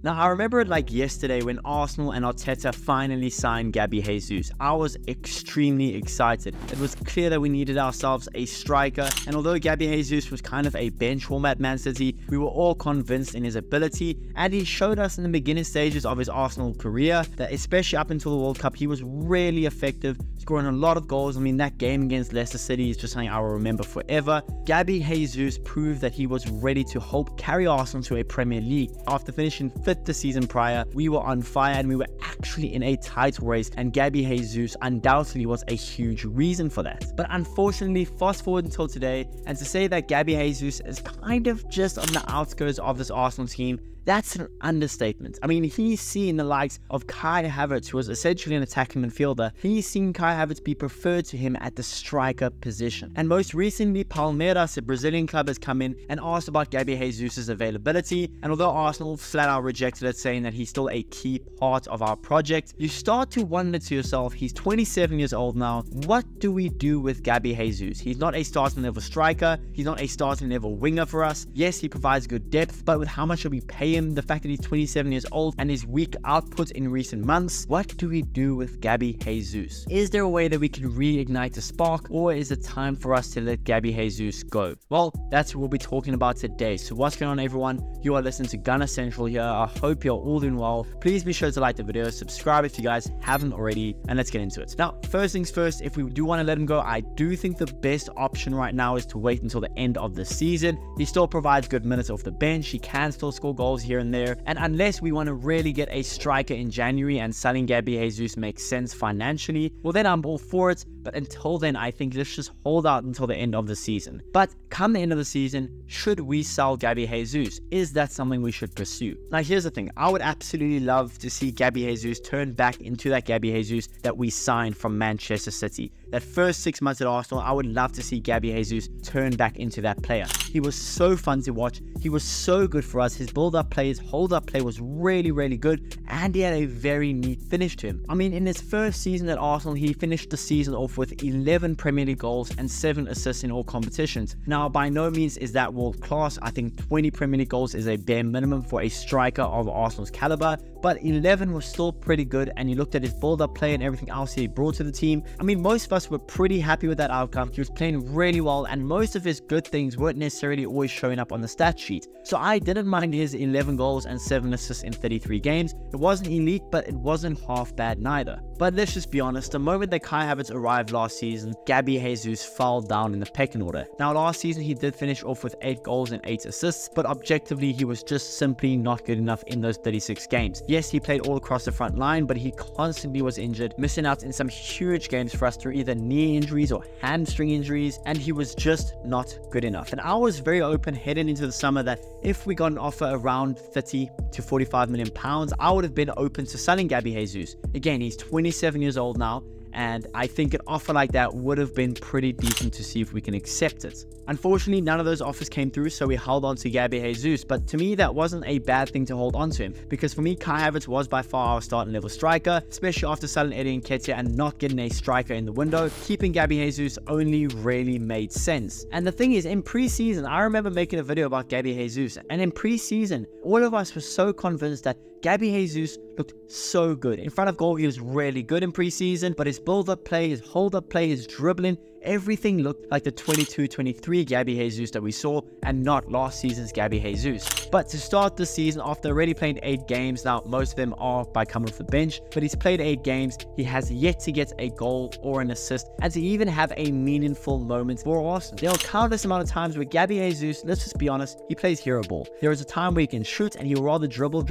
Now, I remember it like yesterday when Arsenal and Arteta finally signed Gabriel Jesus. I was extremely excited. It was clear that we needed ourselves a striker, and although Gabriel Jesus was kind of a bench warmer at Man City, we were all convinced in his ability, and he showed us in the beginning stages of his Arsenal career that especially up until the World Cup, he was really effective, scoring a lot of goals. I mean, that game against Leicester City is just something I will remember forever. Gabriel Jesus proved that he was ready to help carry Arsenal to a Premier League. After finishing fifth the season prior, we were on fire and we were actually in a title race, and Gabriel Jesus undoubtedly was a huge reason for that. But unfortunately, fast forward until today, and to say that Gabriel Jesus is kind of just on the outskirts of this Arsenal team, that's an understatement. I mean, he's seen the likes of Kai Havertz, who was essentially an attacking midfielder. He's seen Kai Havertz be preferred to him at the striker position. And most recently, Palmeires, a Brazilian club, has come in and asked about Gabriel Jesus' availability. And although Arsenal flat out rejected it, saying that he's still a key part of our project, you start to wonder to yourself, he's 27 years old now. What do we do with Gabriel Jesus? He's not a starting level striker. He's not a starting level winger for us. Yes, he provides good depth, but with how much should we pay him? The fact that he's 27 years old and his weak output in recent months, what do we do with Gabriel Jesus? Is there a way that we can reignite the spark, or is it time for us to let Gabriel Jesus go? Well, that's what we'll be talking about today. So what's going on, everyone? You are listening to Gunner Central here. I hope you're all doing well. Please be sure to like the video, subscribe if you guys haven't already, and let's get into it. Now, first things first, if we do want to let him go, I do think the best option right now is to wait until the end of the season. He still provides good minutes off the bench. He can still score goals here and there, and unless we want to really get a striker in January and selling Gabriel Jesus makes sense financially, well then I'm all for it. But until then, I think let's just hold out until the end of the season. But come the end of the season, should we sell Gabriel Jesus? Is that something we should pursue? Now, here's the thing. I would absolutely love to see Gabriel Jesus turn back into that Gabriel Jesus that we signed from Manchester City. That first 6 months at Arsenal, I would love to see Gabriel Jesus turn back into that player. He was so fun to watch. He was so good for us. His build-up play, his hold-up play was really, really good, and he had a very neat finish to him. I mean, in his first season at Arsenal, he finished the season off with 11 Premier League goals and 7 assists in all competitions. Now, by no means is that world class. I think 20 Premier League goals is a bare minimum for a striker of Arsenal's caliber, but 11 was still pretty good, and you looked at his build-up play and everything else he brought to the team. I mean, most of us were pretty happy with that outcome. He was playing really well, and most of his good things weren't necessarily always showing up on the stat sheet. So I didn't mind his 11 goals and 7 assists in 33 games. It wasn't elite, but it wasn't half bad neither. But let's just be honest, the moment that Kai Havertz arrived last season, Gabriel Jesus fell down in the pecking order. Now, last season he did finish off with 8 goals and 8 assists, but objectively he was just simply not good enough in those 36 games. Yes, he played all across the front line, but he constantly was injured, missing out in some huge games for us through either knee injuries or hamstring injuries, and he was just not good enough. And I was very open heading into the summer that if we got an offer around 30 to 45 million pounds, I would have been open to selling Gabriel Jesus. Again, he's 27 years old now, and I think an offer like that would have been pretty decent to see if we can accept it. Unfortunately, none of those offers came through, so we held on to Gabriel Jesus, but to me that wasn't a bad thing to hold on to him, because for me, Kai Havertz was by far our starting level striker, especially after selling Eddie Nketiah and not getting a striker in the window. Keeping Gabriel Jesus only really made sense. And the thing is, in pre-season, I remember making a video about Gabriel Jesus, and in pre-season, all of us were so convinced that Gabriel Jesus looked so good. In front of goal, he was really good in pre-season, but his build-up play, his hold-up play, his dribbling, everything looked like the 22-23 Gabriel Jesus that we saw, and not last season's Gabriel Jesus. But to start the season, after already playing 8 games, now most of them are by coming off the bench, but he's played 8 games, he has yet to get a goal or an assist, and to even have a meaningful moment for Arsenal. There are countless amount of times where Gabriel Jesus, let's just be honest, he plays hero ball. There is a time where he can shoot, and he'll rather dribble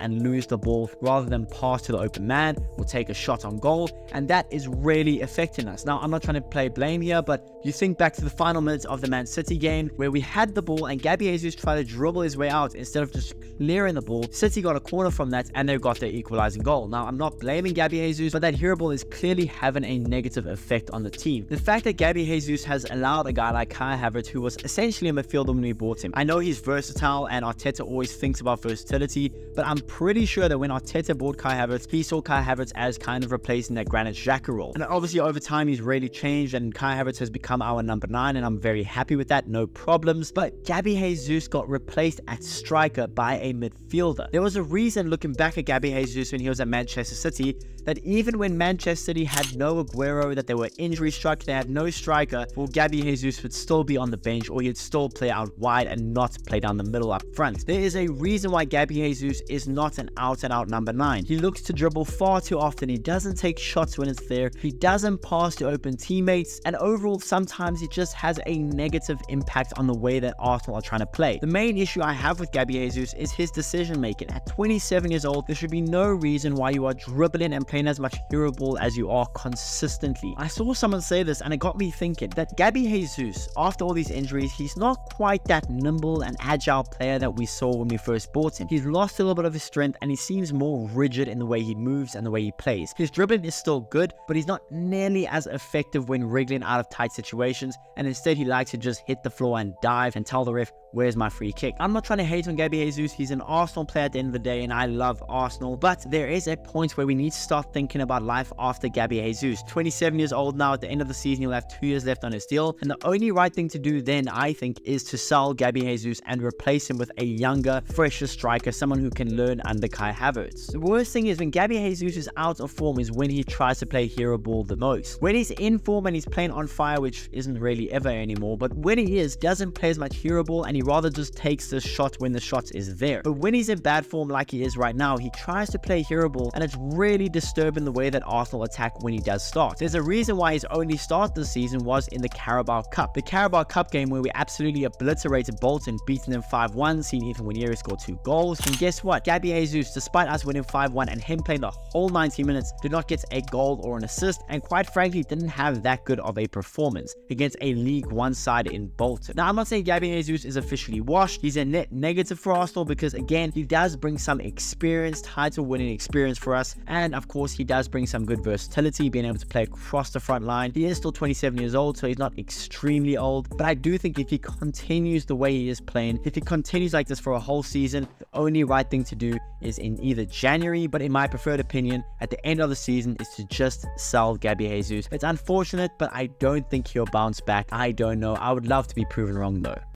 and lose the ball rather than pass to the open man or take a shot on goal, and that is really affecting us. Now, I'm not trying to play blame here, but you think back to the final minutes of the Man City game where we had the ball and Gabriel Jesus tried to dribble his way out instead of just clearing the ball. City got a corner from that and they got their equalizing goal. Now, I'm not blaming Gabriel Jesus, but that hero ball is clearly having a negative effect on the team. The fact that Gabriel Jesus has allowed a guy like Kai Havertz, who was essentially a midfielder when we bought him. I know he's versatile and Arteta always thinks about versatility, but I'm pretty sure that when Arteta bought Kai Havertz, he saw Kai Havertz as kind of replacing that Granit Xhaka role. And obviously over time he's really changed, and and Kai Havertz has become our number 9, and I'm very happy with that, no problems. But Gabriel Jesus got replaced at striker by a midfielder. There was a reason, looking back at Gabriel Jesus when he was at Manchester City, that even when Manchester City had no Aguero, that they were injury struck, they had no striker, well, Gabriel Jesus would still be on the bench, or he'd still play out wide and not play down the middle up front. There is a reason why Gabriel Jesus is not an out-and-out number 9. He looks to dribble far too often, he doesn't take shots when it's there, he doesn't pass to open teammates, and overall sometimes it just has a negative impact on the way that Arsenal are trying to play. The main issue I have with Gabriel Jesus is his decision making. At 27 years old, there should be no reason why you are dribbling and playing as much hero ball as you are consistently. I saw someone say this and it got me thinking that Gabriel Jesus, after all these injuries, he's not quite that nimble and agile player that we saw when we first bought him. He's lost a little bit of his strength and he seems more rigid in the way he moves and the way he plays. His dribbling is still good, but he's not nearly as effective when wriggling out of tight situations, and instead he likes to just hit the floor and dive and tell the ref, where's my free kick? I'm not trying to hate on Gabriel Jesus, he's an Arsenal player at the end of the day and I love Arsenal, but there is a point where we need to start thinking about life after Gabriel Jesus. 27 years old now, at the end of the season he'll have 2 years left on his deal, and the only right thing to do then, I think, is to sell Gabriel Jesus and replace him with a younger, fresher striker, someone who can learn under Kai Havertz. The worst thing is when Gabriel Jesus is out of form is when he tries to play hero ball the most. When he's in form and he's playing on fire, which isn't really ever anymore, but when he is, doesn't play as much hero ball and he rather just takes the shot when the shot is there. But when he's in bad form like he is right now, he tries to play hero ball and it's really disturbing the way that Arsenal attack when he does start. There's a reason why his only start this season was in the Carabao Cup. The Carabao Cup game where we absolutely obliterated Bolton, beating them 5-1, seeing Ethan Winieri score 2 goals. And guess what? Gabriel Jesus, despite us winning 5-1 and him playing the whole 90 minutes, did not get a goal or an assist, and quite frankly didn't have that good of a performance against a League One side in Bolton. Now, I'm not saying Gabriel Jesus is officially washed. He's a net negative for Arsenal because, again, he does bring some experience, title winning experience for us, and of course he does bring some good versatility, being able to play across the front line. He is still 27 years old, so he's not extremely old, but I do think if he continues the way he is playing, if he continues like this for a whole season, the only right thing to do is in either January, but in my preferred opinion, at the end of the season, is to just sell Gabriel Jesus. It's unfortunate, but I don't think he'll bounce back. I don't know. I would love to be proven wrong though.